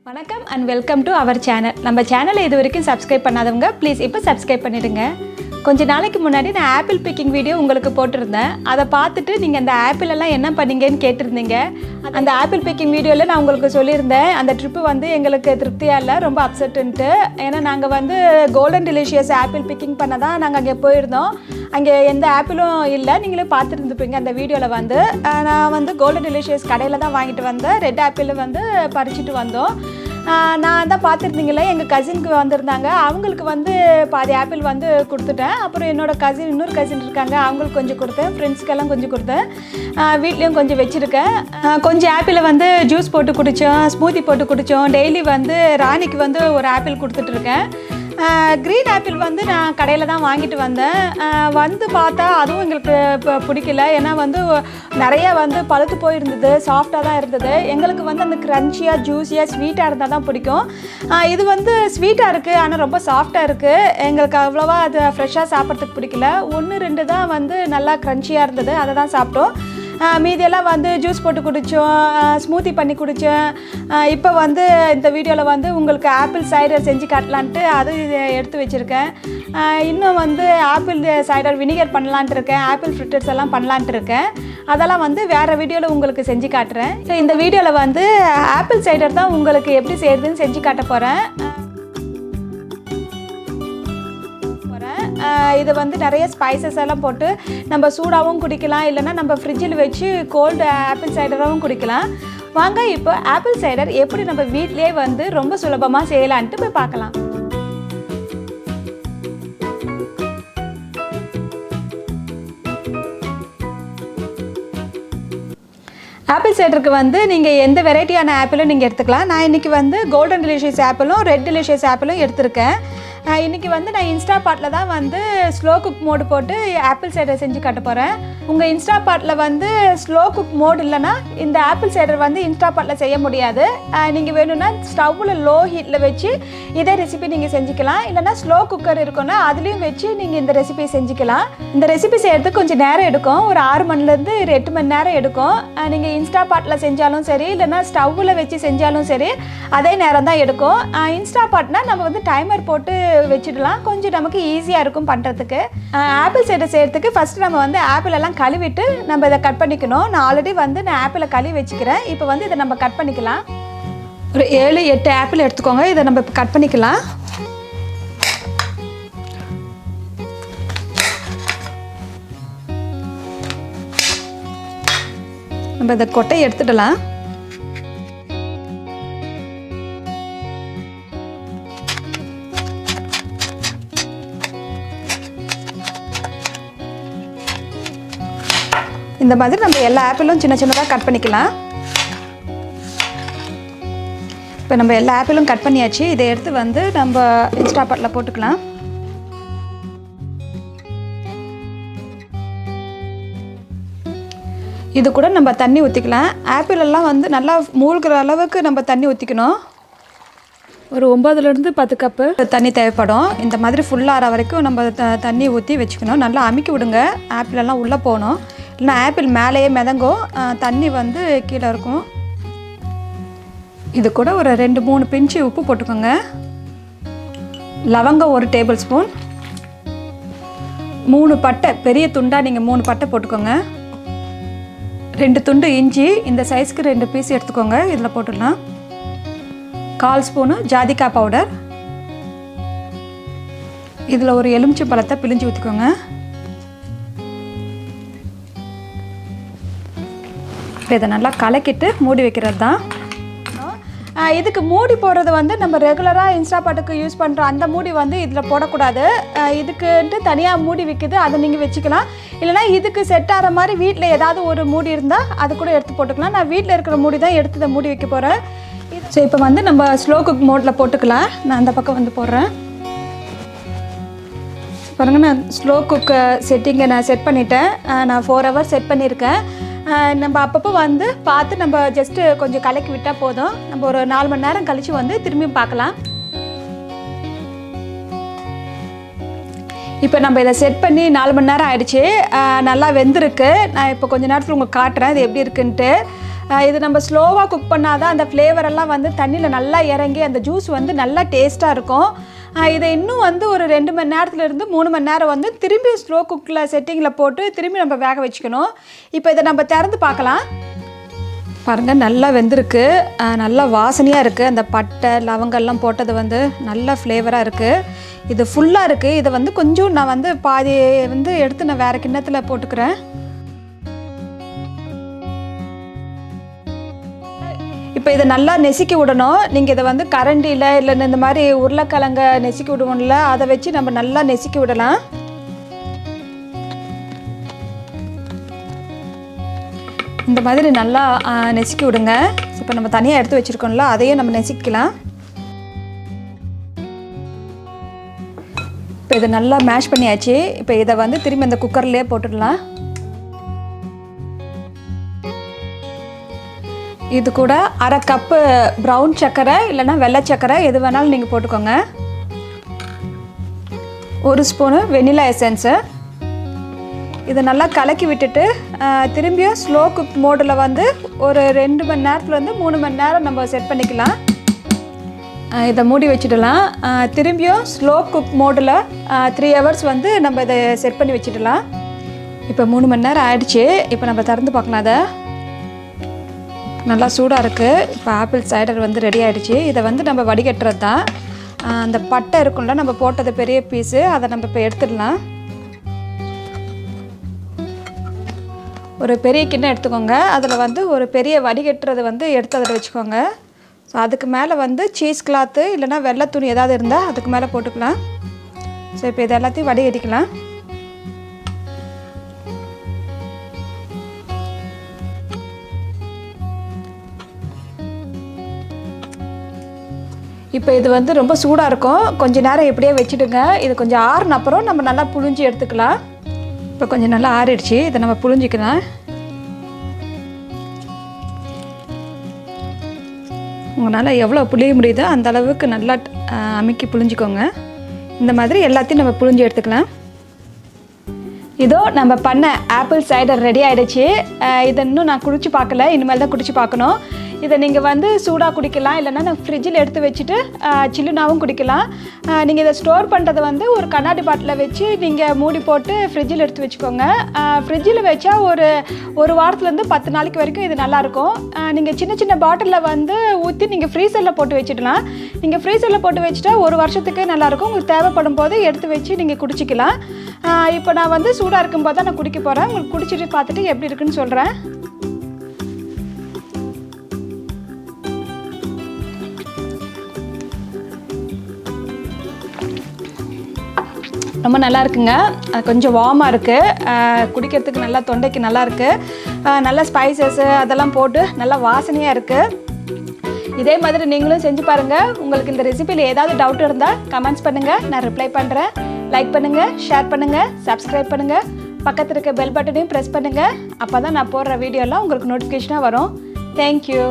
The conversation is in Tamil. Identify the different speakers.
Speaker 1: வணக்கம் and welcome to our channel. நம்ம சேனலை இது வரைக்கும் சப்ஸ்கிரைப் பண்ணாதவங்க ப்ளீஸ் இப்போ சப்ஸ்கிரைப் பண்ணிடுங்க. கொஞ்ச நாளைக்கு முன்னாடி நான் ஆப்பிள் பிக்கிங் வீடியோ உங்களுக்கு போட்டிருந்தேன். அதை பார்த்துட்டு நீங்கள் அந்த ஆப்பிள் எல்லாம் என்ன பண்ணீங்கன்னு கேட்டிருந்தீங்க. அந்த ஆப்பிள் பிக்கிங் வீடியோவில் நான் உங்களுக்கு சொல்லியிருந்தேன் அந்த ட்ரிப்பு வந்து எங்களுக்கு திருப்தியாக இல்லை, ரொம்ப அப்செட்டுன்ட்டு. ஏன்னா நாங்கள் வந்து கோல்டன் டெலிஷியஸ் ஆப்பிள் பிக்கிங் பண்ண தான் நாங்கள் அங்கே போயிருந்தோம். அங்கே எந்த ஆப்பிளும் இல்லை, நீங்களே பார்த்துருந்துப்பீங்க அந்த வீடியோவில். வந்து நான் வந்து கோல்டன் டெலிஷியஸ் கடையில் தான் வாங்கிட்டு வந்தேன். ரெட் ஆப்பிள் வந்து பறிச்சுட்டு வந்தோம். நான் தான் பார்த்துருந்தீங்களே, எங்கள் கசினுக்கு வந்திருந்தாங்க. அவங்களுக்கு வந்து பாதி ஆப்பிள் வந்து கொடுத்துட்டேன். அப்புறம் என்னோடய இன்னொரு கசின் இருக்காங்க, அவங்களுக்கு கொஞ்சம் கொடுத்தேன். ஃப்ரெண்ட்ஸ்க்கெல்லாம் கொஞ்சம் கொடுத்தேன். வீட்லேயும் கொஞ்சம் வச்சுருக்கேன். கொஞ்சம் ஆப்பிளை வந்து ஜூஸ் போட்டு குடித்தோம், ஸ்மூத்தி போட்டு குடித்தோம். டெய்லி வந்து ராணிக்கு வந்து ஒரு ஆப்பிள் கொடுத்துட்ருக்கேன். க்ரீன் ஆப்பிள் வந்து நான் கடையில் தான் வாங்கிட்டு வந்தேன். வந்து பார்த்தா அதுவும் எங்களுக்கு இப்போ பிடிக்கல. ஏன்னா வந்து நிறையா வந்து பழுத்து போயிருந்தது, சாஃப்டாக தான் இருந்தது. எங்களுக்கு வந்து அந்த க்ரன்ச்சியாக ஜூஸியாக ஸ்வீட்டாக இருந்தால் தான் பிடிக்கும். இது வந்து ஸ்வீட்டாக இருக்குது, ஆனால் ரொம்ப சாஃப்டாக இருக்குது. எங்களுக்கு அவ்வளோவா அது ஃப்ரெஷ்ஷாக சாப்பிட்றதுக்கு பிடிக்கல. 1-2 தான் வந்து நல்லா க்ரன்ச்சியாக இருந்தது, அதை தான் சாப்பிட்டோம். மீதியெல்லாம் வந்து ஜூஸ் போட்டு குடித்தோம், ஸ்மூத்தி பண்ணி குடித்தோம். இப்போ வந்து இந்த வீடியோவில் வந்து உங்களுக்கு ஆப்பிள் சைடர் செஞ்சு காட்டலான்ட்டு அது எடுத்து வச்சுருக்கேன். இன்னும் வந்து ஆப்பிள் சைடர் வினிகர் பண்ணலான்ட்டு இருக்கேன், ஆப்பிள் ஃப்ரிட்டர்ஸ் எல்லாம் பண்ணலான்ட்டு இருக்கேன். அதெல்லாம் வந்து வேறு வீடியோவில் உங்களுக்கு செஞ்சு காட்டுறேன். இந்த வீடியோவில் வந்து ஆப்பிள் சைடர் தான் உங்களுக்கு எப்படி செய்கிறதுன்னு செஞ்சு காட்ட போகிறேன். இது வந்து நிறைய ஸ்பைசஸ் எல்லாம் போட்டு நம்ம சூடாகவும் குடிக்கலாம், இல்லைன்னா நம்ம ஃப்ரிட்ஜில் வச்சு கோல்டு ஆப்பிள் சைடராகவும் குடிக்கலாம். வாங்க இப்போ ஆப்பிள் சைடர் எப்படி நம்ம வீட்டிலே வந்து ரொம்ப சுலபமாக செய்யலான்ட்டு போய் பார்க்கலாம். ஆப்பிள் சைடருக்கு வந்து நீங்கள் எந்த வெரைட்டியான ஆப்பிளும் நீங்கள் எடுத்துக்கலாம். நான் இன்றைக்கி வந்து கோல்டன் டெலிஷியஸ் ஆப்பிளும் ரெட் டெலிஷியஸ் ஆப்பிளும் எடுத்திருக்கேன். இன்றைக்கி வந்து நான் இன்ஸ்டா பாட்டில் தான் வந்து ஸ்லோ குக் மோடு போட்டு ஆப்பிள் சைடர் செஞ்சு காட்ட போகிறேன். உங்கள் இன்ஸ்டா பாட்டில் வந்து ஸ்லோ குக் மோடு இல்லைன்னா இந்த ஆப்பிள் சைடர் வந்து இன்ஸ்டா பாட்டில் செய்ய முடியாது. நீங்கள் வேணும்னா ஸ்டவ்வில் லோ ஹீட்டில் வச்சு இதே ரெசிபி நீங்கள் செஞ்சுக்கலாம். இல்லைனா ஸ்லோ குக்கர் இருக்குன்னா அதுலேயும் வச்சு நீங்கள் இந்த ரெசிபியை செஞ்சுக்கலாம். இந்த ரெசிபி செய்கிறதுக்கு கொஞ்சம் நேரம் எடுக்கும், ஒரு 6 மணிலேருந்து 8 மணி நேரம் எடுக்கும். நீங்கள் இன்ஸ்டா பாட்டில் செஞ்சாலும் சரி, இல்லைனா ஸ்டவ்வில் வச்சு செஞ்சாலும் சரி, அதே நேரம் தான் எடுக்கும். இன்ஸ்டா பாட்னா நம்ம வந்து டைமர் போட்டு வச்சிடலாம், கொஞ்சம் நமக்கு ஈஸியாக இருக்கும் பண்ணுறதுக்கு. ஆப்பிள் சைடர் செய்கிறதுக்கு ஃபஸ்ட்டு நம்ம வந்து ஆப்பிள் எல்லாம் கழுவிட்டு நம்ம இதை கட் பண்ணிக்கணும். நான் ஆல்ரெடி வந்து நான் ஆப்பிளை கழுவி வச்சுக்கிறேன். இப்போ வந்து இதை நம்ம கட் பண்ணிக்கலாம். ஒரு 7-8 ஆப்பிள் எடுத்துக்கோங்க. இதை நம்ம இப்போ கட் பண்ணிக்கலாம். நம்ம இதை கொட்டையை எடுத்துடலாம். இந்த மாதிரி நம்ம எல்லா ஆப்பிளும் சின்ன சின்னதாக கட் பண்ணிக்கலாம். இப்போ நம்ம எல்லா ஆப்பிளும் கட் பண்ணியாச்சு. இதை எடுத்து வந்து நம்ம இன்ஸ்டா பாட்டில் போட்டுக்கலாம். இது கூட நம்ம தண்ணி ஊற்றிக்கலாம். ஆப்பிள் எல்லாம் வந்து நல்லா மூழ்கிற அளவுக்கு நம்ம தண்ணி ஊற்றிக்கணும். ஒரு 9-10 கப்பு தண்ணி தேவைப்படும். இந்த மாதிரி ஃபுல்லாகிற வரைக்கும் நம்ம தண்ணி ஊற்றி வச்சுக்கணும். நல்லா அமுக்கி விடுங்க, ஆப்பிள் எல்லாம் உள்ளே போகணும். இல்லைனா ஆப்பிள் மேலேயே மிதங்கும், தண்ணி வந்து கீழே இருக்கும். இது கூட ஒரு 2-3 பிஞ்சு உப்பு போட்டுக்கோங்க. லவங்கம் 1 டேபிள் ஸ்பூன், 3 பட்டை, பெரிய துண்டாக நீங்கள் 3 பட்டை போட்டுக்கோங்க. 2 துண்டு இஞ்சி, இந்த சைஸ்க்கு 2 பீஸ் எடுத்துக்கோங்க, இதில் போட்டுடலாம். 1/4 ஸ்பூனு ஜாதிக்காய் பவுடர். இதில் ஒரு எலுமிச்சை பழத்தை பிழிஞ்சு ஊற்றிக்கோங்க. இதை நல்லா கலக்கிட்டு மூடி வைக்கிறது தான். இதுக்கு மூடி போடுறது வந்து நம்ம ரெகுலராக இன்ஸ்டா பாட்டுக்கு யூஸ் பண்ணுறோம் அந்த மூடி வந்து இதில் போடக்கூடாது. இதுக்குன்ட்டு தனியாக மூடி விற்கிது, அதை நீங்கள் வச்சுக்கலாம். இல்லைனா இதுக்கு செட் ஆகிற மாதிரி வீட்டில் ஏதாவது ஒரு மூடி இருந்தால் அது கூட எடுத்து போட்டுக்கலாம். நான் வீட்டில் இருக்கிற மூடி தான் எடுத்து இதை மூடி வைக்க போகிறேன். ஸோ இப்போ வந்து நம்ம ஸ்லோ குக் மோடில் போட்டுக்கலாம். நான் அந்த பக்கம் வந்து போடுறேன். பாருங்கள், நான் ஸ்லோ குக் செட்டிங்கை நான் செட் பண்ணிட்டேன். நான் 4 ஹவர்ஸ் செட் பண்ணியிருக்கேன். நம்ம அப்பப்போ வந்து பார்த்து நம்ம ஜஸ்ட்டு கொஞ்சம் கலக்கி விட்டால் போதும். நம்ம ஒரு 4 மணி நேரம் கழித்து வந்து திரும்பியும் பார்க்கலாம். இப்போ நம்ம இதை செட் பண்ணி 4 மணி நேரம் ஆயிடுச்சு. நல்லா வெந்திருக்கு. நான் இப்போ கொஞ்ச நேரத்தில் உங்களுக்கு காட்டுறேன் இது எப்படி இருக்குன்ட்டு. இது நம்ம ஸ்லோவாக குக் பண்ணாதான் அந்த ஃப்ளேவரெல்லாம் வந்து தண்ணியில் நல்லா இறங்கி அந்த ஜூஸ் வந்து நல்லா டேஸ்ட்டாக இருக்கும். இதை இன்னும் வந்து ஒரு 2 மணி நேரத்துலேருந்து 3 மணி நேரம் வந்து திரும்பி ஸ்லோ குக்கில் செட்டிங்கில் போட்டு திரும்பி நம்ம வேக வச்சுக்கணும். இப்போ இதை நம்ம திறந்து பார்க்கலாம். பாருங்கள், நல்லா வெந்திருக்கு, நல்லா வாசனையாக இருக்குது. அந்த பட்டை லவங்கெல்லாம் போட்டது வந்து நல்ல ஃப்ளேவராக இருக்குது. இது ஃபுல்லாக இருக்குது. இதை வந்து கொஞ்சம் நான் வந்து பாதி வந்து எடுத்து நான் வேறு கிண்ணத்தில் போட்டுக்கிறேன். இப்போ இதை நல்லா நெசுக்கி விடணும். நீங்கள் இதை வந்து கரண்டியில் இல்லைன்னு இந்த மாதிரி உருளைக்கிழங்க நெசுக்கி விடுவோம்ல, அதை வச்சு நம்ம நல்லா நெசுக்கி விடலாம். இந்த மாதிரி நல்லா நெசுக்கி விடுங்க. இப்போ நம்ம தனியாக எடுத்து வச்சுருக்கோம்ல, அதையும் நம்ம நெசுக்கலாம். இப்போ இதை நல்லா மேஷ் பண்ணியாச்சு. இப்போ இதை வந்து திரும்பி அந்த குக்கர்லேயே போட்டுடலாம். இது கூட 1/2 கப்பு ப்ரௌன் சர்க்கரை இல்லைன்னா வெள்ளை சர்க்கரை எது வேணாலும் நீங்கள் போட்டுக்கோங்க. 1 ஸ்பூனு வெனிலா எசன்ஸு. இதை நல்லா கலக்கி விட்டுட்டு திரும்பியும் ஸ்லோ குக் மோடில் வந்து ஒரு 2 மணி நேரத்துலேருந்து 3 மணி நேரம் நம்ம செட் பண்ணிக்கலாம். இதை மூடி வச்சிடலாம். திரும்பியும் ஸ்லோ குக் மோடில் 3 ஹவர்ஸ் வந்து நம்ம இதை செட் பண்ணி வச்சிடலாம். இப்போ 3 மணி நேரம் ஆயிடுச்சு. இப்போ நம்ம திறந்து பார்க்கலாம். அதை நல்லா சூடாக இருக்குது. இப்போ ஆப்பிள் சைடர் வந்து ரெடி ஆகிடுச்சு. இதை வந்து நம்ம வடிகட்டுறது தான். அந்த பட்டை இருக்கும்ல, நம்ம போட்டது பெரிய பீஸு, அதை நம்ம இப்போ எடுத்துடலாம். ஒரு பெரிய கிண்ணம் எடுத்துக்கோங்க. அதில் வந்து ஒரு பெரிய வடிகட்டுறது வந்து எடுத்து அதில் வச்சுக்கோங்க. ஸோ அதுக்கு மேலே வந்து சீஸ் கிளாத்து இல்லைனா வெள்ளை துணி ஏதாவது இருந்தால் அதுக்கு மேலே போட்டுக்கலாம். ஸோ இப்போ இது எல்லாத்தையும் வடிகட்டிக்கலாம். இப்போ இது வந்து ரொம்ப சூடாக இருக்கும். கொஞ்ச நேரம் எப்படியே வச்சுடுங்க. இது கொஞ்சம் ஆறுன அப்புறம் நம்ம நல்லா புழிஞ்சி எடுத்துக்கலாம். இப்போ கொஞ்சம் நல்லா ஆறிடுச்சு. இதை நம்ம புழிஞ்சிக்கலாம். உங்களால் எவ்வளோ புளிய முடியுதோ அந்த அளவுக்கு நல்லா அமுக்கி புழிஞ்சிக்கோங்க. இந்த மாதிரி எல்லாத்தையும் நம்ம புழிஞ்சி எடுத்துக்கலாம். இதோ நம்ம பண்ண ஆப்பிள் சைடர் ரெடி ஆகிடுச்சு. இதை இன்னும் நான் குடிச்சு பார்க்கல, இனிமேல் தான் குடிச்சு பார்க்கணும். இதை நீங்கள் வந்து சூடாக குடிக்கலாம், இல்லைன்னா நான் ஃப்ரிட்ஜில் எடுத்து வச்சுட்டு சில்லுனாவும் குடிக்கலாம். நீங்கள் இதை ஸ்டோர் பண்ணுறதை வந்து ஒரு கண்ணாடி பாட்டில் வச்சு நீங்கள் மூடி போட்டு ஃப்ரிட்ஜில் எடுத்து வச்சுக்கோங்க. ஃப்ரிட்ஜில் வச்சா ஒரு வாரத்துலேருந்து 10 நாளைக்கு வரைக்கும் இது நல்லாயிருக்கும். நீங்கள் சின்ன சின்ன பாட்டிலில் வந்து ஊற்றி நீங்கள் ஃப்ரீசரில் போட்டு வச்சுடலாம். நீங்கள் ஃப்ரீசரில் போட்டு வச்சுட்டா 1 வருஷத்துக்கு நல்லாயிருக்கும். உங்களுக்கு தேவைப்படும் போது எடுத்து வச்சு நீங்கள் குடிச்சிக்கலாம். இப்போ நான் வந்து சூடாக இருக்கும்போது தான் நான் குடிக்க போகிறேன். உங்களுக்கு குடிச்சிட்டு பார்த்துட்டு எப்படி இருக்குன்னு சொல்கிறேன். ரொம்ப நல்லா இருக்குங்க. கொஞ்சம் வார்மாக இருக்குது. குடிக்கிறதுக்கு நல்லா தொண்டைக்கு நல்லா இருக்குது. நல்லா ஸ்பைசஸ்ஸு அதெல்லாம் போட்டு நல்லா வாசனையாக இருக்குது. இதே மாதிரி நீங்களும் செஞ்சு பாருங்கள். உங்களுக்கு இந்த ரெசிபியில் ஏதாவது டவுட் இருந்தால் கமெண்ட்ஸ் பண்ணுங்கள், நான் ரிப்ளை பண்ணுறேன். லைக் பண்ணுங்கள், ஷேர் பண்ணுங்கள், சப்ஸ்கிரைப் பண்ணுங்கள். பக்கத்தில் இருக்க பெல் பட்டனையும் ப்ரெஸ் பண்ணுங்கள். அப்போ தான் நான் போடுற வீடியோலாம் உங்களுக்கு நோட்டிஃபிகேஷனாக வரும். தேங்க்யூ.